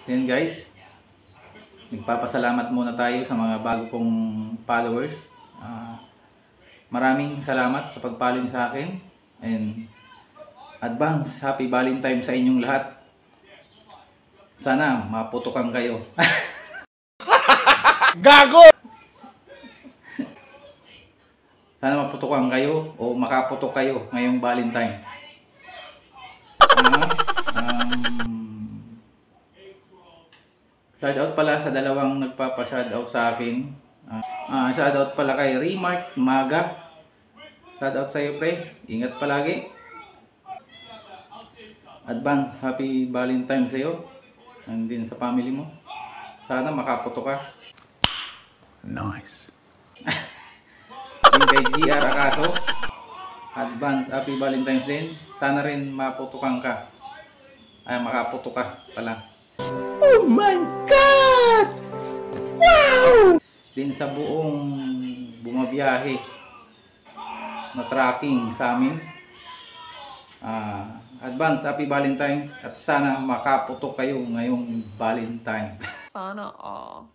Yan guys, nagpapasalamat muna tayo sa mga bago kong followers. Maraming salamat sa pag-follow sa akin. And advance happy Valentine sa inyong lahat. Sana maputukan kayo. Gago! Sana maputukan kayo o makaputok kayo ngayong Valentine. Shoutout pala sa dalawang nagpapa-shoutout sa akin. Shoutout pala kay Remark Maga. Shoutout sa iyo pre. Ingat palagi. Advance happy Valentine sa iyo. And din sa family mo. Sana makaputok ka. Nice. Yung kay GR Akaso. Advance happy Valentine's din. Sana rin maputukan ka. Ay makaputok ka pala. Oh my God! Wow! Din sa buong bumabiyahe na tracking sa amin. Advance happy Valentine at sana makaputok kayo ngayong Valentine. Sana all.